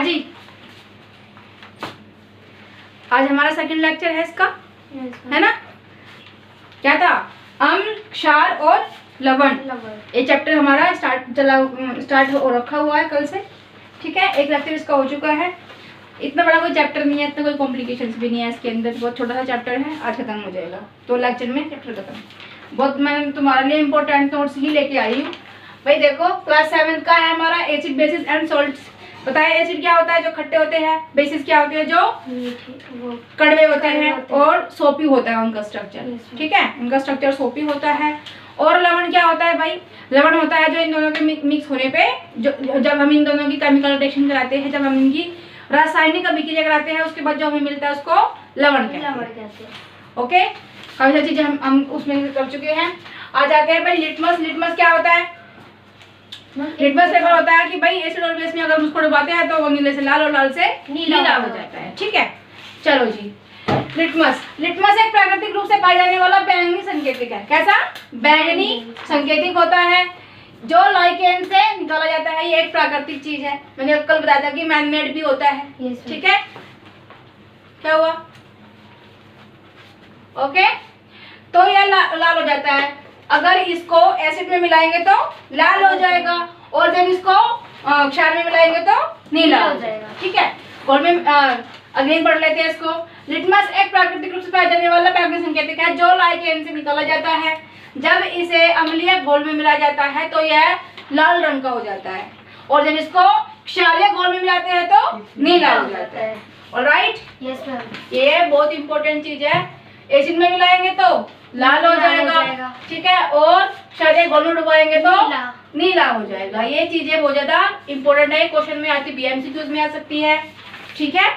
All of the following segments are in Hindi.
हाँ जी, आज हमारा सेकंड लेक्चर है इसका, है ना। क्या था? अम्ल, क्षार और लवण। ये चैप्टर हमारा स्टार्ट हो रखा हुआ है कल से, ठीक है। एक लेक्चर इसका हो चुका है। इतना बड़ा कोई चैप्टर नहीं है, इतना कोई कॉम्प्लिकेशंस भी नहीं है इसके अंदर, बहुत छोटा सा चैप्टर है। आज खत्म हो जाएगा, 2 लेक्चर में चैप्टर खत्म। बहुत मैं तुम्हारे लिए इंपॉर्टेंट नोट्स ही लेके आई हूँ भाई। देखो क्लास 7 का है हमारा एसिड, बेसिस एंड सॉल्ट्स। बताया एसिड क्या होता है, जो खट्टे होते हैं। बेसिस क्या होते हैं, जो कड़वे होते हैं। और सोपी होता है उनका स्ट्रक्चर, ठीक है, उनका स्ट्रक्चर सोपी होता है। और लवण क्या होता है भाई? लवण होता है जो इन दोनों के मिक्स होने पे, जब हम इन दोनों की केमिकल रिएक्शन कराते हैं, जब हम इनकी रासायनिक अभिक्रिया कराते हैं, उसके बाद जो हमें मिलता है उसको लवण कहते हैं। ओके, काफी सारी चीजें हम उसमें कर चुके हैं। आ जाते हैं भाई लिटमस। लिटमस क्या होता है? लिटमस पेपर होता है कि भाई एसिड और बेस में अगर उसको डुबाते हैं तो वो नीले से लाल और लाल से नीला हो जाता है, ठीक है। चलो जी, लिटमस। लिटमस एक प्राकृतिक रूप से पाया जाने वाला बैंगनी संकेतिक है। कैसा? बैंगनी संकेतिक होता है, जो लाइकेन से निकाला जाता है। ये एक प्राकृतिक चीज है, मैंने कल बताया था कि मैनमेड भी होता है, ठीक है। क्या हुआ? ओके, तो यह लाल हो जाता है। अगर इसको एसिड में मिलाएंगे तो लाल हो जाएगा, और जब इसको क्षार में मिलाएंगे तो नीला हो जाएगा, ठीक है। और में अगेन पढ़ लेते हैं इसको। लिटमस एक प्राकृतिक रूप से पाया जाने वाला बैंगनी संकेतिक है, जो लाइकेन से निकाला जाता है। जब इसे अम्लीय घोल में मिलाया जाता है तो यह लाल रंग का हो जाता है, और जब इसको क्षारीय घोल में मिलाते हैं तो नीला हो जाता है। ऑलराइट, यस मैम, ये बहुत इंपॉर्टेंट चीज है। एसिड में मिलाएंगे तो लाल हो जाएगा, ठीक है, और क्षारीय घोल में डुबाएंगे तो नीला हो जाएगा। ये चीजें बहुत ज्यादा इंपॉर्टेंट है, क्वेश्चन में आती, बीएमसीक्यूज में आ सकती है, ठीक है।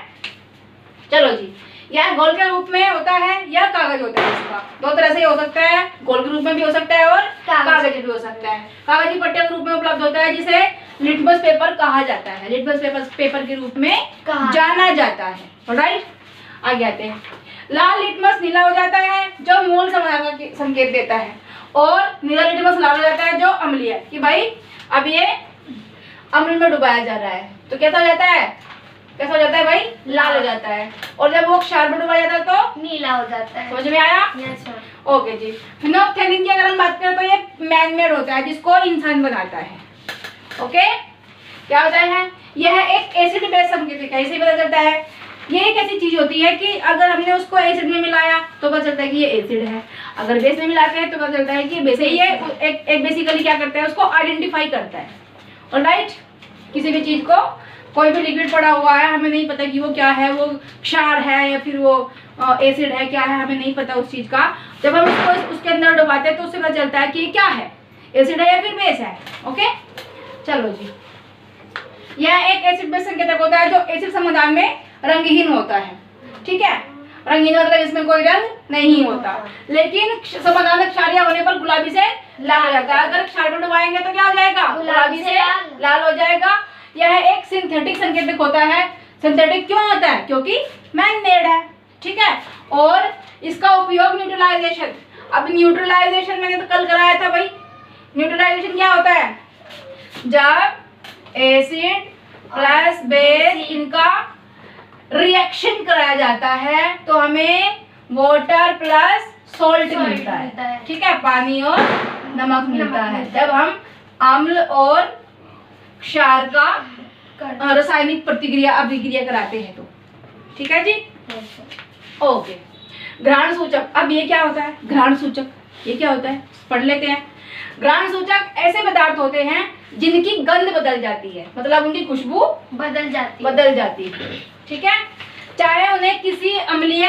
चलो जी, यह घोल के रूप में होता है या कागज होता है। इसका 2 तरह से हो सकता है, घोल के रूप में भी हो सकता है और कागज भी हो सकता है। कागजी पट्टे के रूप में उपलब्ध होता है, जिसे लिटमस पेपर कहा जाता है। लिटमस पेपर के रूप में जाना जाता है। ऑलराइट, आगे आते हैं। लाल लिटमस नीला हो जाता है, जो मूल समाधान का संकेत देता है, और नीला लिटमस लाल हो जाता है, जो अम्लीय है कि भाई अब ये अम्ल में डुबाया जा रहा है। तो कैसा हो जाता है? कैसा हो जाता है भाई? लाल हो जाता है। और जब वो क्षार में डुबाया जाता है तो नीला हो जाता है। समझ में आया? Yes sir. ओके जी। फिनोल्फ्थेलिन की अगर हम बात करें तो ये मैनमेड होता है, जिसको इंसान बनाता है। ओके, क्या होता है? यह एक एसिड बेस संकेतिक है, इसे पता चलता है। ये एक ऐसी चीज होती है कि अगर हमने उसको एसिड में मिलाया तो पता चलता है कि ये एसिड है, अगर बेस में मिलाते हैं तो पता चलता है कि बेस है। ये एक बेसिकली क्या करता है, उसको आइडेंटिफाई करता है। ऑलराइट, किसी भी चीज को, कोई भी लिक्विड पड़ा हुआ है, हमें नहीं पता कि वो क्या है, वो क्षार है या फिर वो एसिड है, क्या है, हमें नहीं पता उस चीज का। जब हम उसको उसके अंदर डुबाते हैं तो उससे पता चलता है कि क्या है, एसिड है या फिर बेस है। ओके, चलो जी, यह एक एसिड बेस संकेतक होता है, जो एसिड समाधान में रंगहीन होता है, ठीक है। रंगहीन मतलब इसमें कोई रंग नहीं होता, लेकिन समाधान क्षारीय होने पर गुलाबी से लाल हो जाता है। अगर क्षार में डुबाएंगे तो क्या हो जाएगा? गुलाबी से लाल हो जाएगा। यह एक सिंथेटिक संकेतक होता है। सिंथेटिक क्यों होता है? क्योंकि मैनमेड है, ठीक है। और इसका उपयोग न्यूट्रलाइजेशन, अब न्यूट्रलाइजेशन मैंने तो कल कराया था भाई। न्यूट्रलाइजेशन क्या होता है? जब एसिड प्लस बेस इनका रिएक्शन कराया जाता है तो हमें वाटर प्लस सॉल्ट मिलता है, ठीक है, पानी और नमक मिलता है। जब हम अम्ल और क्षार का रासायनिक अभिक्रिया कराते हैं तो, ठीक है जी। ओके, घ्राण सूचक। अब ये क्या होता है? घ्राण सूचक ये क्या होता है, पढ़ लेते हैं। घ्राण सूचक ऐसे पदार्थ होते हैं जिनकी गंध बदल जाती है, मतलब उनकी खुशबू बदल जाती है, ठीक है। चाहे उन्हें किसी अम्लीय,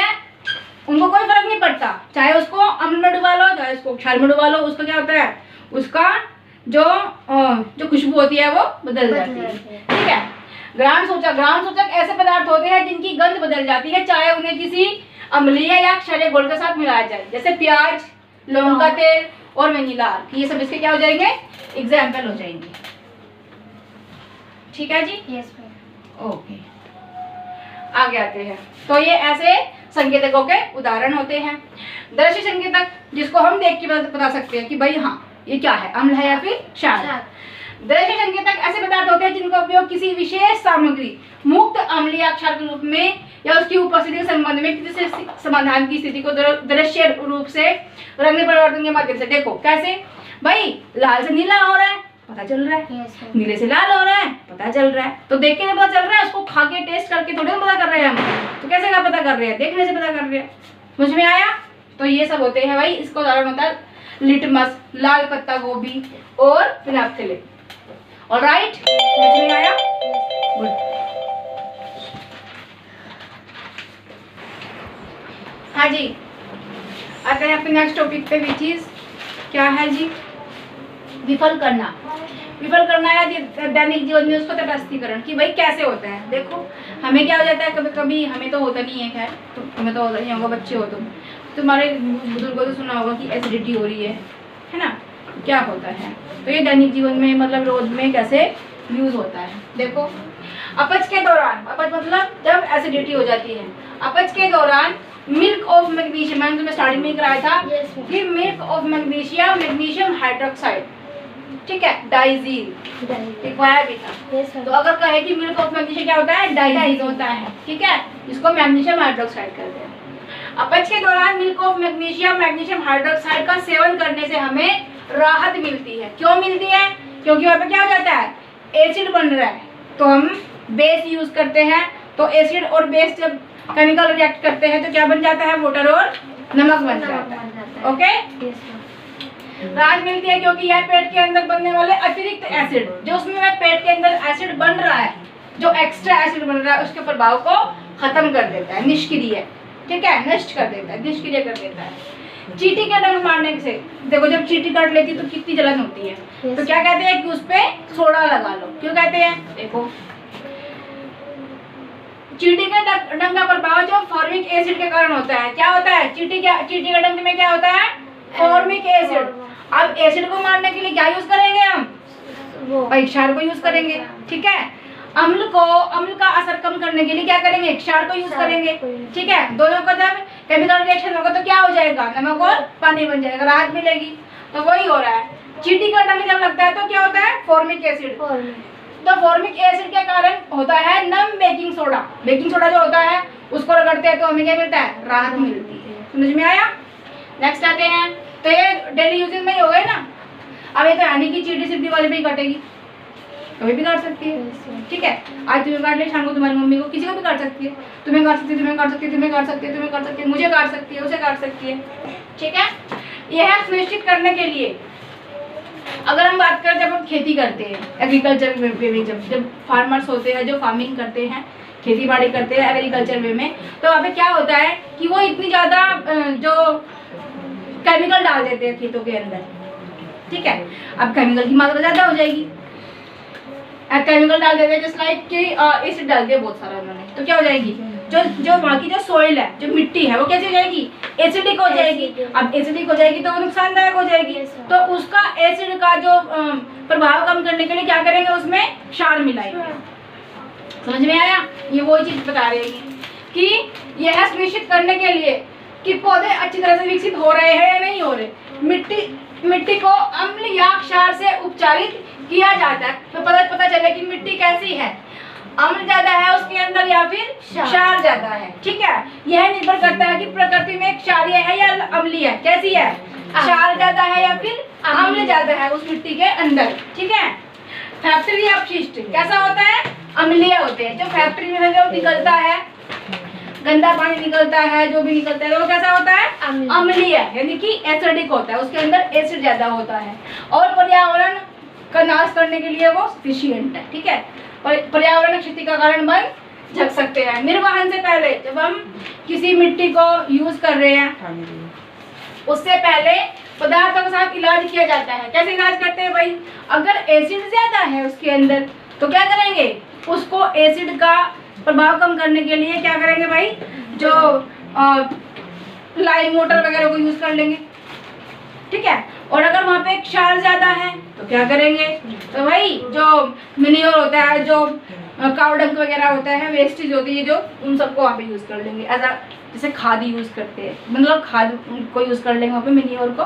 उनको कोई फर्क नहीं पड़ता, चाहे उसको अम्ल में डुबा लो, चाहे उसको क्षार में डुबा लो, उसका क्या होता है, उसका जो खुशबू होती है वो बदल जाती है, ठीक है। घ्राण सूचक ऐसे पदार्थ होते हैं जिनकी गंध बदल जाती है, चाहे उन्हें किसी अम्लीय या क्षारीय घोल के साथ मिलाया जाए, जैसे प्याज, लौंग का तेल और वेनिला। ये सब इसके क्या हो जाएंगे? एग्जाम्पल हो जाएंगे, ठीक है जी। Yes ma'am. ओके, आगे आते हैं। तो ये ऐसे संकेतकों के उदाहरण होते हैं। दृश्य संकेतक, जिसको हम देख के बता सकते हैं कि भाई हाँ ये क्या है, अम्ल है या फिर क्षार। दृश्य संकेतक ऐसे पदार्थ होते हैं जिनका उपयोग किसी विशेष सामग्री मुक्त अम्लीय क्षार के रूप में या उसकी उपस्थिति के संबंध में किसी समाधान की स्थिति को दृश्य रूप से रंग परिवर्तन के माध्यम से। देखो कैसे भाई, लाल से नीला हो रहा है पता चल रहा है, नीले से लाल हो रहा है पता चल रहा है, तो देख के पता चल रहा है, उसको खा के टेस्ट करके थोड़ी पता कर रहे हैं हम, तो कैसे का पता कर रहे हैं, देखने से पता कर रहे हैं। समझ में आया? तो ये सब होते हैं भाई, इसको उदाहरण होता है लिटमस, लाल पत्ता गोभी और फिनाप्थिलिन। ऑलराइट, समझ में आया? गुड। हाँ जी, आते हैं अपने नेक्स्ट टॉपिक पे, विच इज क्या है जी, विफल करना। विफल करना या दैनिक जीवन में उसको तटस्थीकरण कि भाई कैसे होता है। देखो हमें क्या हो जाता है, कभी कभी हमें तो होता नहीं है, खैर तो हमें तो होता नहीं होगा, बच्चे हो तुम्हारे बुजुर्गों से सुना होगा कि एसिडिटी हो रही है ना, क्या होता है। तो ये दैनिक जीवन में मतलब रोज में कैसे यूज होता है। देखो अपच के दौरान, अपच मतलब जब एसिडिटी हो जाती है, अपच के दौरान मिल्क ऑफ मैग्नीशियम, मैंने तुम्हें स्टार्टिंग में कराया था कि milk of magnesium, magnesium hydroxide, ठीक है, डाइजीन लिखवाया भी था। तो अगर कहे कि मिल्क ऑफ मैग्नीशियम क्या होता है, डाइजीन होता है, ठीक है, जिसको मैग्नीशियम हाइड्रोक्साइड कहते हैं। अपच के दौरान milk of magnesium, magnesium hydroxide का सेवन करने से हमें राहत मिलती है। क्यों मिलती है? क्योंकि वहाँ पे क्या हो जाता है, एसिड बन रहा है, तो हम बेस यूज करते हैं, तो एसिड और बेस जब केमिकल रिएक्ट करते हैं तो क्या बन जाता है, वाटर और नमक बन जाता है। ओके, राहत मिलती है क्योंकि यह पेट के अंदर बनने वाले अतिरिक्त एसिड, जो उसमें पेट के अंदर एसिड बन रहा है, जो एक्स्ट्रा एसिड बन रहा है, उसके प्रभाव को खत्म कर देता है, निष्क्रिय, ठीक है, नष्ट कर देता है, निष्क्रिय कर देता है। चींटी के डंक मारने से, देखो जब चींटी काट लेती है तो कितनी जलन होती है, तो क्या कहते हैं कि उस पे सोडा लगा लो। क्यों कहते हैं? देखो चींटी के डंक का प्रभाव जो फॉर्मिक एसिड के कारण होता है। क्या होता है? चींटी के डंक में क्या होता है, फॉर्मिक एसिड। अब एसिड को मारने के लिए क्या यूज करेंगे हम, क्षार को यूज करेंगे, ठीक है। अम्ल का असर कम करने के लिए क्या करेंगे, क्षार को यूज करेंगे, ठीक है। दोनों का जब केमिकल रिएक्शन होगा तो क्या हो जाएगा, नमक और पानी बन जाएगा, राहत मिलेगी। तो वही हो रहा है, चींटी का डंक जब लगता है तो क्या होता है, फॉर्मिक एसिड। तो फॉर्मिक एसिड के कारण होता है नम बेकिंग सोडा। बेकिंग सोडा जो होता है उसको रगड़ते हैं तो हमें क्या मिलता है, राहत मिलती है। समझ में आया? नेक्स्ट आते हैं, तो ये डेली यूजेज में ही हो गए ना। अब ये तो यानी कि चींटी सिद्धि वाले पे ही कटेगी, कभी भी काट सकती है, ठीक है। आज तुम्हें काट ले, शाम को तुम्हारी मम्मी को, किसी को भी काट सकती है, तुम्हें काट सकती है, तुम्हें काट सकती है, तुम्हें काट सकती है, तुम्हें काट सकती है, मुझे काट सकती है, उसे काट सकती है, ठीक है। यह सुनिश्चित करने के लिए अगर हम बात करें, जब हम खेती करते हैं एग्रीकल्चर वे में, जब फार्मर्स होते हैं जो फार्मिंग करते हैं, खेती बाड़ी करते हैं एग्रीकल्चर वे में, तो वहाँ पे क्या होता है कि वो इतनी ज़्यादा जो केमिकल डाल देते हैं खेतों के अंदर, ठीक है। अब केमिकल की मात्रा ज़्यादा हो जाएगी, केमिकल डाल देते हैं, जस्ट लाइक कि एसिड डाल दिया बहुत सारा उन्होंने, तो क्या हो जाएगी, जो वहाँ की जो सोइल है, जो मिट्टी है, वो कैसी हो जाएगी, एसिडिक हो जाएगी। अब एसिडिक हो जाएगी तो वो नुकसानदायक हो जाएगी। तो उसका एसिड का जो प्रभाव कम करने के लिए क्या करेंगे, उसमें क्षार मिलाएंगे। समझ में आया? ये वो चीज बता रहे हैं कि यह सुनिश्चित करने के लिए कि पौधे अच्छी तरह से विकसित हो रहे हैं या नहीं हो रहे, मिट्टी को अम्ल या क्षार से उपचारित किया जाता है, तो पता चले कि मिट्टी कैसी है, अम्ल ज्यादा है उसके अंदर या फिर क्षार ज्यादा है, ठीक है। यह निर्भर करता है कि प्रकृति में क्षारीय है या अम्लीय है, कैसी है, क्षार ज्यादा है या फिर अम्ल ज्यादा है उस मिट्टी के अंदर, ठीक है। फैक्ट्री अपशिष्ट कैसा होता है, अम्लीय होते हैं। जो फैक्ट्री में जो निकलता है, गंदा पानी निकलता है, जो भी निकलता है, वो कैसा होता है, अम्लीय, यानी कि एसिडिक होता है, उसके अंदर एसिड ज्यादा होता है। और पर्यावरण का नाश करने के लिए वो सफिशिएंट है, ठीक है। पर्यावरण क्षति का कारण बन झक सकते हैं। निर्वहन से पहले जब हम किसी मिट्टी को यूज कर रहे हैं, उससे पहले पदार्थों के साथ इलाज किया जाता है। कैसे इलाज करते हैं भाई, अगर एसिड ज्यादा है उसके अंदर तो क्या करेंगे, उसको एसिड का प्रभाव कम करने के लिए क्या करेंगे भाई, जो लाइम वाटर वगैरह को यूज कर लेंगे, ठीक है। और अगर वहाँ पे क्षार ज्यादा है तो क्या करेंगे, तो भाई जो मिनियोर होता है, जो काउ डंक वगैरह होता है, वेस्टेज होती है जो, उन सबको वहाँ पे यूज कर लेंगे, ऐसा जैसे खाद यूज करते हैं, मतलब खाद को यूज कर लेंगे वहाँ पे मिनियोर को,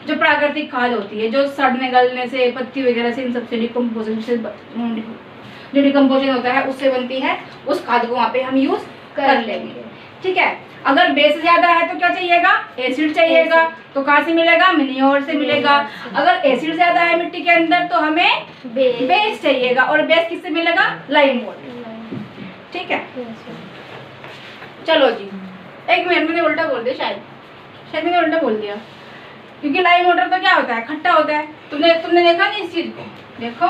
जो प्राकृतिक खाद होती है, जो सड़ने गलने से, पत्ती वगैरह से, इन सबसे डिकम्पोजिशन से जो डिकम्पोजिशन होता है उससे बनती है, उस खाद को वहाँ पे हम यूज कर लेंगे। ठीक है। अगर बेस ज्यादा है तो क्या चाहिएगा, एसिड चाहिएगा। तो कहाँ से मिलेगा, मिनियोर से मिलेगा। अगर एसिड ज्यादा है मिट्टी के अंदर तो हमें बेस चाहिएगा, और बेस किससे मिलेगा, लाइम वाटर। ठीक है। चलो जी, एक मिनट, मैंने उल्टा बोल दिया, शायद मैंने उल्टा बोल दिया, क्योंकि लाइम वाटर तो क्या होता है, खट्टा होता है। तुमने देखा नहीं इस चीज को, देखो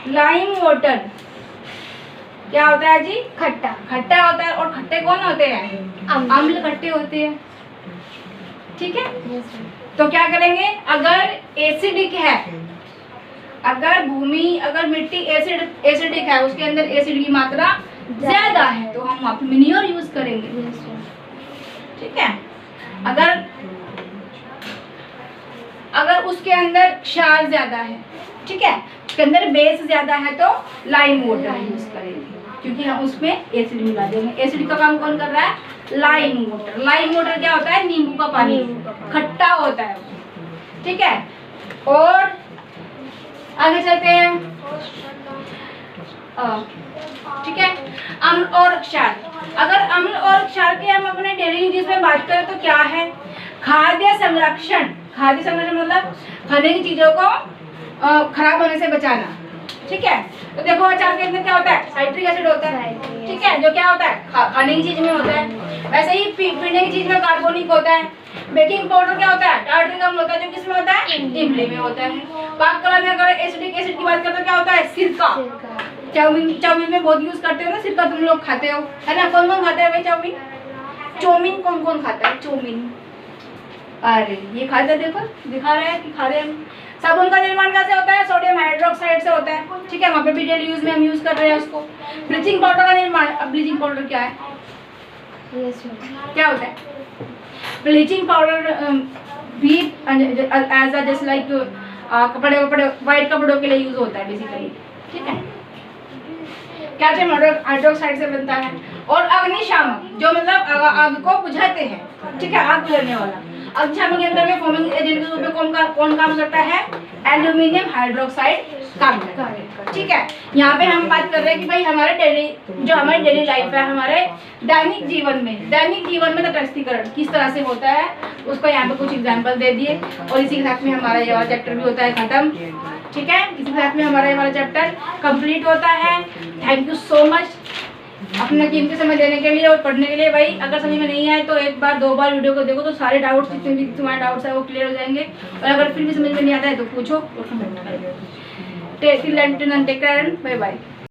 लाइम वाटर क्या होता है जी, खट्टा होता है। और खट्टे कौन होते हैं, अम्ल खट्टे होते हैं। ठीक है। तो क्या करेंगे, अगर एसिडिक है, अगर मिट्टी एसिडिक है, उसके अंदर एसिड की मात्रा ज्यादा है, तो हम वहाँ पे मिनियोर यूज करेंगे। ठीक है। अगर उसके अंदर क्षार ज्यादा है, ठीक है, उसके अंदर बेस ज्यादा है, तो लाइम वाटर यूज करेंगे, क्योंकि हम उसमें एसिड मिला देंगे। एसिड का काम कौन कर रहा है, लाइम वाटर। लाइम वाटर क्या होता है, नींबू का पानी, खट्टा होता है। ठीक है। और आगे चलते हैं। ठीक है। अम्ल और क्षार। अगर अम्ल और क्षार के हम अपने डेली यूजेस में बात करें तो क्या है, खाद्य संरक्षण मतलब खाने की चीजों को खराब होने से बचाना। ठीक है। तो देखो अचार के अंदर क्या होता है, साइट्रिक एसिड होता है। ठीक है, जो क्या होता है, खाने की चीज में होता है। वैसे ही पीने की चीज में कार्बोनिक होता है। बेकिंग पाउडर क्या होता है, टार्ट्रिक अम्ल होता है, जो किसमें होता है, इमली में होता है। पाक कला में अगर एसिडिक एसिड की बात करें तो क्या होता है, सिरका। चाउमीन में बहुत यूज करते हो ना सिरका, तुम लोग खाते हो, है ना। कौन कौन खाता है भाई चाउमीन कौन कौन खाता है चाउमीन, अरे ये खाता है, देखो दिखा रहा है कि खा रहे हैं। साबुन का निर्माण कैसे होता है, सोडियम हाइड्रोक्साइड से होता है। ठीक है, वहाँ पे भी डेली यूज में हम यूज कर रहे हैं उसको। ब्लीचिंग पाउडर का निर्माण, अब ब्लीचिंग पाउडर क्या है, क्या होता है, ब्लीचिंग पाउडर भी एज अ जस्ट लाइक कपड़े वाइट कपड़ों के लिए यूज होता है बेसिकली। ठीक है, कैल्शियम हाइड्रोक्साइड से बनता है। और अग्निशामक, जो मतलब आग को बुझाते हैं। ठीक है, आग बुझाने वाला। अग्निशामक के अंदर में फॉर्मिंग एजेंट के रूप में कौन काम करता है, एल्यूमिनियम हाइड्रोक्साइड काम करता है। ठीक है, यहाँ पे हम बात कर रहे हैं कि भाई हमारी डेली लाइफ है, हमारे दैनिक जीवन में तटस्थीकरण किस तरह से होता है, उसको यहाँ पे कुछ एग्जाम्पल दे दिए। और इसी के साथ में हमारा ये वाला चैप्टर भी होता है खत्म। ठीक है, इसी के साथ में हमारा ये वाला चैप्टर कंप्लीट होता है। थैंक यू सो मच अपना कीमती समय देने के लिए और पढ़ने के लिए। भाई अगर समझ में नहीं आए तो एक बार 2 बार वीडियो को देखो, तो सारे डाउट्स जितने भी तुम्हारे डाउट्स है वो क्लियर हो जाएंगे। और अगर फिर भी समझ में नहीं आता है तो पूछो और कमेंट करो। Take care and bye bye.